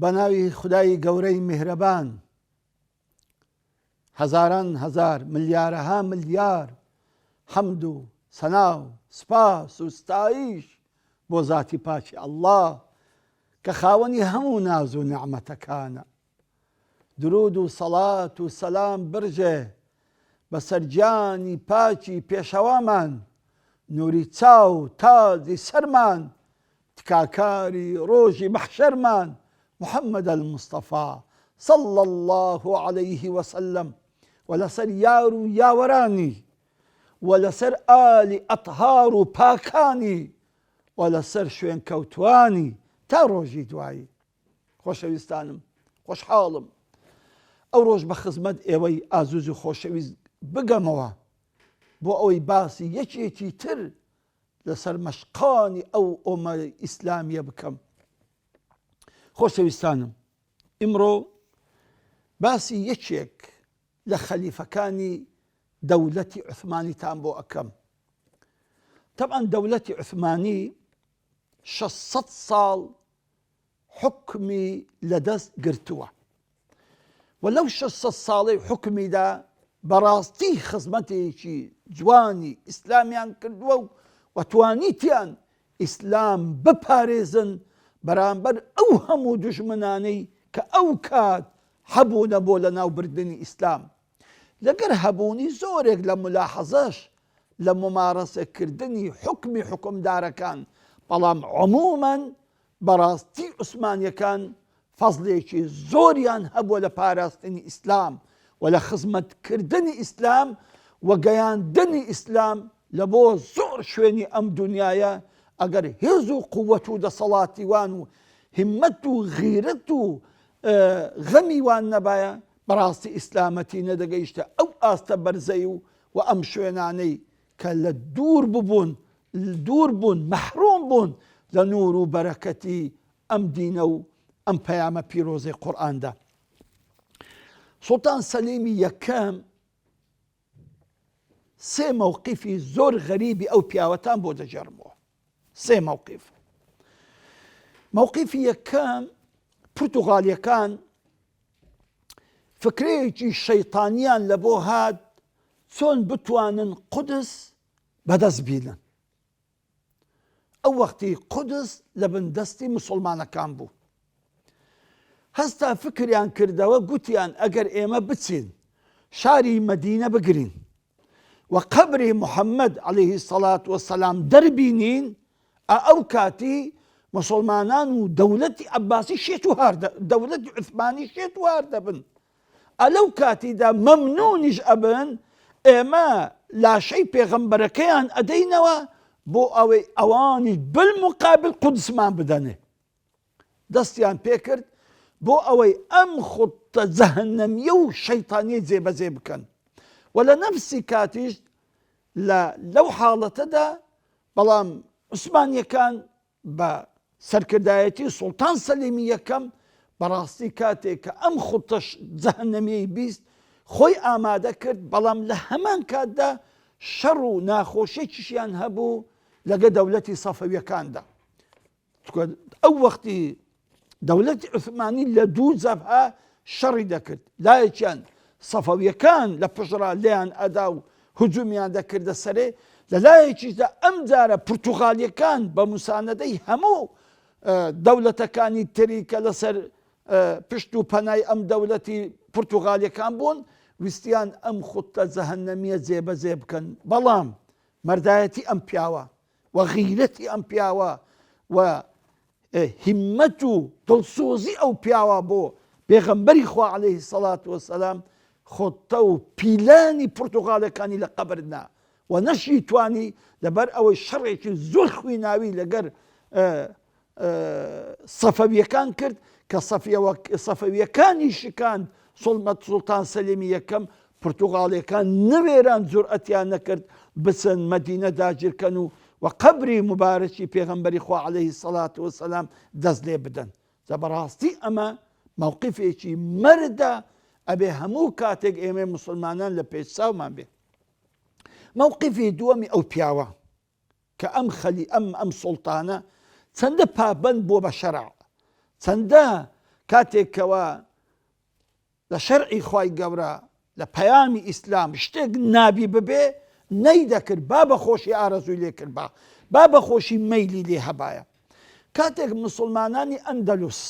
بەناوی خودای گەورەی میهرەبان، هەزاران هەزار ملیارەها ملیار حەمد و سەنا و سپاس و ستایش بۆ ذاتی پاکی ئەڵڵا کە خاوەنی هەموو ناز و نعمەتەکانە. درود و سەڵات و سەلام برژێ بەسەر گیانی پاکی پێشەوامان، نووری چاو تاجی سەرمان، تکاکاری ڕۆژی مەحشەرمان، محەممەد المستەفا صلى الله عليه وسلم، ولەسەر یار و یاوەرانی، ولەسەر ئالی ئەطهار و پاکانی، ولەسەر شوێن کەوتوانی تا ڕۆژی دوایی. خۆشەویستانم، خۆشحاڵم ئەو ڕۆژ بە خزمەت ئێوەی ئازوز و خۆشەویست بگەمەوە بۆ ئەوەی باسی یەکێکی تر لەسەر مەشقانی ئەو ئۆمە ئیسلامیە بکەم. خۆشەویستانم، ئیمڕۆ باسی یەکێک لە خەلیفەکانی دەولەتی عوسمانیتان بۆ ئەکەم. تەبعاً دەولەتی عوسمانی 600 ساڵ حکمی لەدەست گرتووە و لەو 600 ساڵەی حکمیدا بەڕاستی خزمەتێکی جوانی ئیسلامیان کردووە و توانیتیان ئیسلام بپارێزن بەرامبەر ئەو هەموو دوژمنانەی کە ئەو کات هەبوونە بۆ لە ناوبردننی ئیسلام، لەگەر هەبوونی زۆرێک لە ملاحەزەش لە ممارەسەکردنی حکمی حکمدارەکان، بەڵام عموماً بەڕاستی عوسمانیەکان فەزلێکی زۆریان هەبووە لە پاراستنی ئیسلام و لە خزمەتکردنی ئیسلام و گەیاندنی ئیسلام لە بۆ زۆر شوێنی ئەم دنیاە. ئەگەر هێز و قووەت و دەسەڵاتیوان و همەت و غیرەت و غەمیوان نەبایە، بەڕاستی ئیسلامەتی نەدەگەیشتە ئەو ئاستە بەرزەی و ئەم شوێنانەی کە لە دوور بوون مەحروم بوون لە نور و بەرەکەتی ئەم دینە و ئەم پەیامە پیرۆزەی قورئاندا. سوڵتان سەلیمی یەکەم سێ مەوقیفی زۆر غەریبی ئەو پیاوەتان بۆ دەجێڕمەوە. سێ مەوقیف. مەوقیفی یەکەم، پورتوغالیەکان فکرەیەکی شەیطانیان لە بۆ هات چۆن بتوانن قودس بەدەست بینن. ئەو وەختی قودس لە بندەستی موسڵمانەکان بوو. هەستا فکریان کردەوە، گوتیان ئەگەر ئێمە بچین شاری مەدینە بگرین و قەبری محەممەد عەلەیه السەڵات وەسەلام دەربینین، ئەو کاتی مسلمانان و دەولەتی عەباسی شێت و هار دەولەتی عوسمانی شێت و هار دەبن. ئەلەو کاتیدا مەمنوونیش ئەبن، ئێمە لاشەی پێغەمبەرەکەیان ئەدەینەوە بۆ ئەوەی ئەوانی بالمقابل قودسمان بدەنێ. دەستیان پێکرد بۆ ئەوەی ئەم خوتە جەهەنەمیە و شەیطانیە جێبەجێ بکەن. و لە نەفسی کاتیش لەو حاڵەتەدا بەڵام عوسمانیەکان بە سەرکردایەتی سوڵتان سەلیمی یەکەم بەڕاستی کاتێک کە ئەم خوتە جەهەنەمیەی بیست خۆی ئامادە کرد، بەڵام لە هەمان کاتدا شەڕ و ناخۆشیێکیشیان هەبوو لەگە دەولەتی سەفەویەکاندا. ئەو وەختی دەولەتی عوسمانی لە دوو جەبهە شەڕی دەکرد، لایەکیان سەفەویەکان لە پشڕا لێیان ئەدا و هجومیان دەکردە سەرێ، لە لایەکیشدا ئەم جارە پورتوغالیەکان بە موسانەدەی هەموو دەولەتەکانی تری کە لەسەر پشت و پەنای ئەم دەولەتی پورتوغالیەکان بوون، ویستیان ئەم خوتە جەهەنەمیە جێبەجێ بکەن. بەڵام مەردایەتی ئەم پیاوە و غیرەتی ئەم پیاوە و همەت و دڵسۆزی ئەو پیاوە بۆ پێغەمبەری خوا عەلەیه السەڵات وەسەلام خوتە و پیلانی پورتوغالیەکانی لە قەبرنا و نەشی توانی لەبەر ئەوەی شەڕێکی زۆر خوێناوی لەگەر سەفەویەکان کرد کە سەفەویەکانی شکاند. سوڵتان سەلیمی یەکەم پورتوغالیەکان نەوێران جورئەتیان نەکرد بچن مەدینە داگیرکەن و قەبری مبارەکی پێغەمبەری خوا عەلەیه السەڵات وەسەلام دەست لێ بدەن. بەڕاستی ئەمە مووقیفێکی مەردە، ئەبێ هەموو کاتێک ئێمە موسڵمانان لە پێش چاومان بێ. مووقیفی دووەمی ئەو پیاوە کە ئەم سوڵتانە چەندە پابەند بۆ بە شەرع، چەندە کاتێکەوە لە شەرعی خوای گەورە لە پەیامی ئیسلام شتێک نابی ببێ نەیدەکرد با بە خۆشی ئارەزووی لێ کرد با بە خۆشی مەیلی لێ هەبایە. کاتێک مسلمانانی ئەندەلوس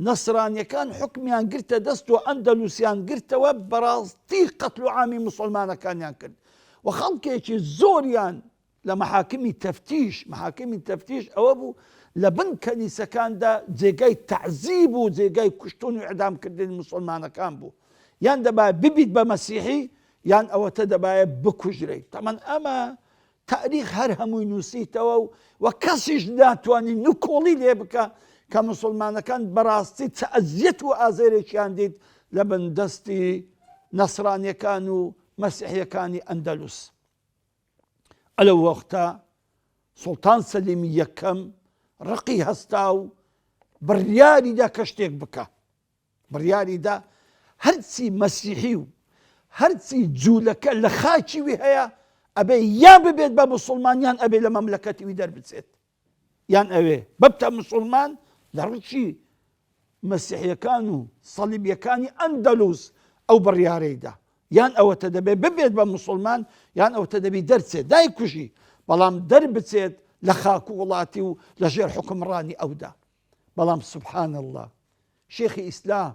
نەسرانیەکان حکمیان گرتە دەست و ئەندەلوسیان گرتەوە بەڕاستی قەتڵ و عامی مسلمانەکانیان کرد و خەڵکێکی زۆریان لە محاکمی تەفتیش ئەوە بوو لە بن کەنیسەکاندا جێگای تەعزیب و جێگای کوشتن و ئیعدامکردنی مسلمانەکان بوو. یان دەبایە ببیت بە مەسیحی یان ئەوەتە دەبایە بکوژرەیت. تەمان ئەمە تاریخ هەر هەمووی نووسیتەوە و کەسیش ناتوانێت نکۆڵی لێ بکە کە مسلمانەکان بەڕاستی تەعزیەت و ئازێرێکیان دیت لە بن دەستی نەسرانیەکان و مەسیحیەکانی ئەندەلوس. ئەلە وەختە سوڵتان سەلیمی یەکەم ڕقی هەستا و بڕیاریدا کە شتێک بکە. بڕیاریدا هەرچی مەسیحی و هەرچی جوولەکە لە خاکی وی هەیە ئەبێ یا ببێت بە مسلمانیان ئەبێ لە مەملەکەتی وی دەربچێت یان ئەوێ ببتە مسلمان لە ڕووی مەسیحیەکان و سەلیبیەکانی ئەندەلوس ئەو بڕیارەیدا یان ئەوەتە دەبێت ببێت بە مسلمان یان ئەوتە دەبی دەرچێت دایکوژی بەڵام دەربچێت لە خاک و وڵاتی و لە ژێر حکمڕانی ئەودا. بەڵام سوبحان الله شێخی ئیسلام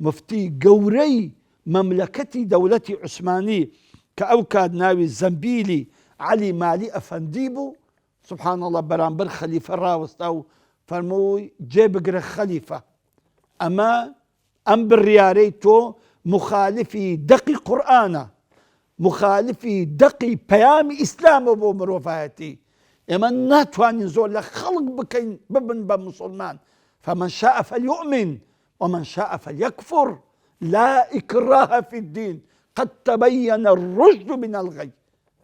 مفتی گەورەی مەملەکەتی دەوڵەتی عوسمانی کە ئەو کات ناوی زەمبیلی عەلی مالی ئەفەندی بوو سوبحان الله بەرامبەر خەلیفە ڕاوەستا و فەرمووی جێبگرە خەلیفە ئەم بڕیارەی تۆ مخالفی دەقی قورئانە مخالفی دەقی پەیامی ئیسلامە بۆ مرۆڤایەتی ئێمە ناتوانین زۆر لە خەڵک بکەین ببن بە مسلمان فمن شاء فليؤمن ومن شاء فليكفر لا إكراه في الدين قد تبين الرشد من الغي.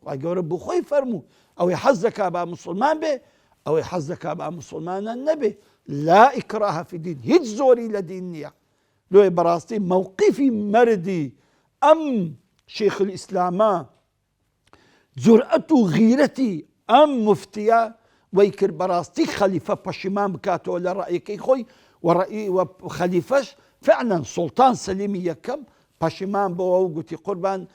وای گەورە بۆ خۆی فەرموو ئەوەی حەز دەکا با مسلمان بێ ئەوەی حەز دەکا با مسلمانان نەبێ لا إكراه في الدين هیچ زۆری لە دین نییە. لۆی بەڕاستی مووقیفی مەردی ئەم شێخ الئیسلامە جورئەت و غیرەتی ئەم مفتیە وەی کرد بەڕاستی خەلیفە پەشیمان بکاتەوە لە ڕەئیەکەی خۆی و خەلیفەش فعلا سوڵتان سەلیمی یەکەم پەشیمان بۆەوە و گوتی قوربان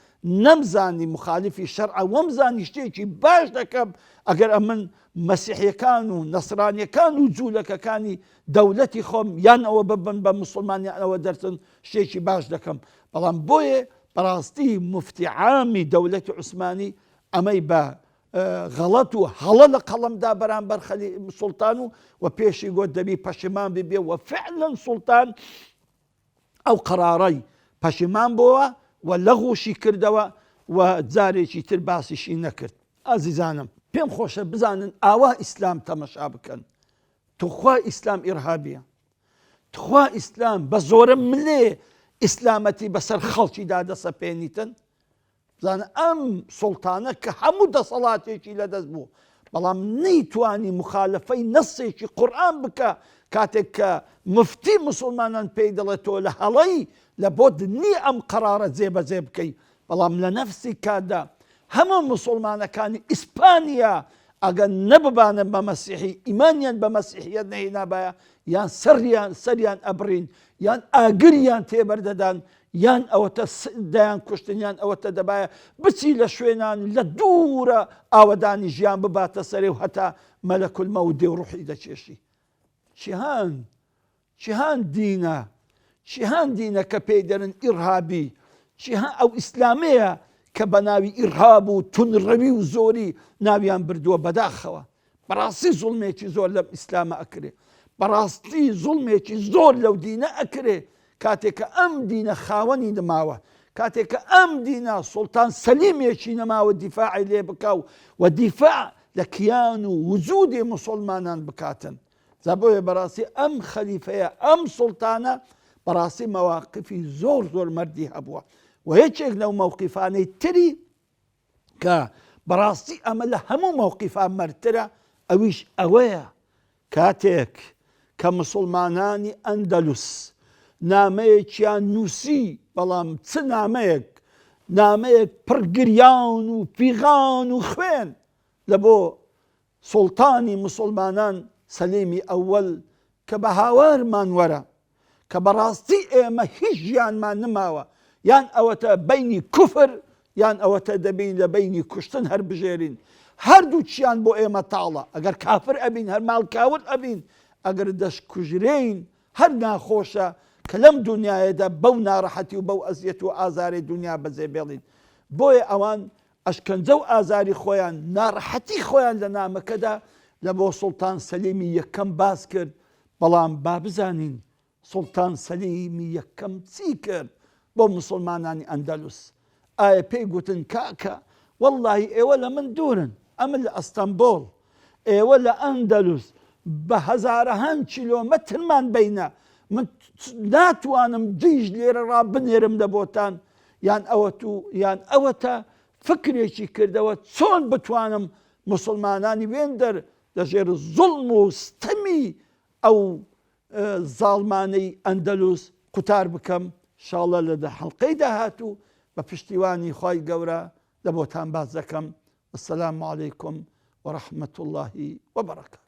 نەمزانی مخالفی شەرعە وەمزانی شتێکی باش دەکەم ئەگەر ئەمن مەسیحیەکان و نەسرانیەکان و جوولەکەکانی دەوڵەتی خۆم یان ئەوە ببن بە مسلمانیان ئەوە دەرچن شتێکی باش دەکەم. بەڵام بۆیە بەڕاستی مفتی عامی دەوڵەتی عوسمانی ئەمەی بە غەڵەت و هەڵە لە قەڵەمدا بەرامبەر سوڵتان و پێشی گوت دەبی پەشیمان ببێ و فعلا سوڵتان ئەو قەرارەی پەشیمان بۆوە و لەغوشی کردەوە و جارێکی تر باسیشی نەکرد. ئازیزانم پێم خۆشە بزانن ئاوا ئیسلام تەمەشا بکەن. توخوا ئیسلام ئیرهابیە توخوا ئیسلام بە زۆرە ملێ ئیسلامەتی بەسەر خەڵکی دادەسەپێنیتن. بزانە ئەم سوڵتانە کە هەموو دەسەڵاتێکی لەدەست بوو بەڵام نەیتوانی مخالفەی نەسێکی قورئان بکە کاتێک کە مفتی مسلمانان پێی دەڵێتەوە لە هەڵەی لە بۆ دنی ئەم قەرارە جێبەجێ بکەی. بەڵام لە نەفسی کاتدا هەموو مسلمانەکانی ئیسپانیا ئەگەر نەببانن بە مەسیحی ئیمانیان بە مەسیحیەت نەهێنابایە یان سەریان ئەبڕین یان ئاگریان تێبەردەدان یان ئەوەتە دەیان کوشتنیان ئەوەتە دەبایە بچی لە شوێنان لە دوورە ئاوەدانی ژیان بباتە سەرێ و هەتا مەلەکول مەوت دێ و ڕوحی دەچێشی. چیهان دینە کە پێی دەرن ئیرهابی ئەو ئیسلامەیە کە بە ناوی ئیرهاب و تونڕەوی و زۆری ناویان بردووە بەداخەوە. بەڕاستی زوڵمێکی زۆر لەم ئیسلامە ئەکرێ بەڕاستی زوڵمێکی زۆر لەو دینە ئەکرێ کاتێککە ئەم دینە خاوەنی نماوە کاتێککە ئەم دینە سوڵتان سەلیمێکی نەماوە دیفاعی لێ بکاو و دیفاع لە کیان و وجودی مسلمانان بکاتن. زابۆیە بەڕاستی ئەم خەلیفەیە ئەم سوڵتانە بەڕاستی مەواقفی زۆر مەردی هەبووە و یەکێک لەو مەوقیفانەی تری کە بەڕاستی ئەمە لە هەموو مەوقیفان مەرترە ئەویش ئەوەیە کاتێک کە مسلمانانی ئەندەلوس نامەیەکیان نووسی بەڵام چ نامەیەک پڕگریان و پیغان و خوێن لە بۆ سوڵتانی مسلمانان سەلیمی ئەوەل کە بە هاوارمان وەرە کە بەڕاستی ئێمە هیچ ژیانمان نماوە، یان ئەوەتە بینی کوفر یان ئەوەتە دەبین لە بینی کوشتن هەر بژێرین. هەردوو چیان بۆ ئێمە تاڵە، ئەگەر کافر ئەبین هەر ماڵکاور ئەبین، ئەگەر دەست کوژرین هەر ناخۆشە کە لەم دنیاەدا بەو ناڕەحەتی و بەو ئەزیەت و ئازاری دنیا بەجێ بێڵین. بۆیە ئەوان ئەشکەنجە و ئازاری خۆیان ناڕەحەتی خۆیان لە نامەکەدا لە بۆ سوڵتان سەلیمی یەکەم باس کرد. بەڵام با بزانین سوڵتان سەلیمی یەکەم چی کرد بۆ مسلمانانی ئەندەلوس؟ ئایا پێی گوتن کاکە وەڵڵاهی ئێوە لە من دوورن، ئەمن لە ئەستەمبۆڵ، ئێوە لە ئەندەلوس بە هەزارەهان کیلۆمەترمان بینە، من ناتوانم دیژ لێرە ڕابنێرم لە بۆتان، یان ئەوەتە فکرێکی کردەوە چۆن بتوانم مسلمانانی وێندەر لەژێر زوڵم و ستەمی ئەو زاڵمانەی ئەندەلوس قوتار بکەم. شاڵە لە حەڵقەی داهاتوو بە پشتیوانی خوای گەورە لە بۆتان باز دەکەم. السلام عەلەیکم وەڕەحمەتوڵڵاهی وەبەرەکاتوه.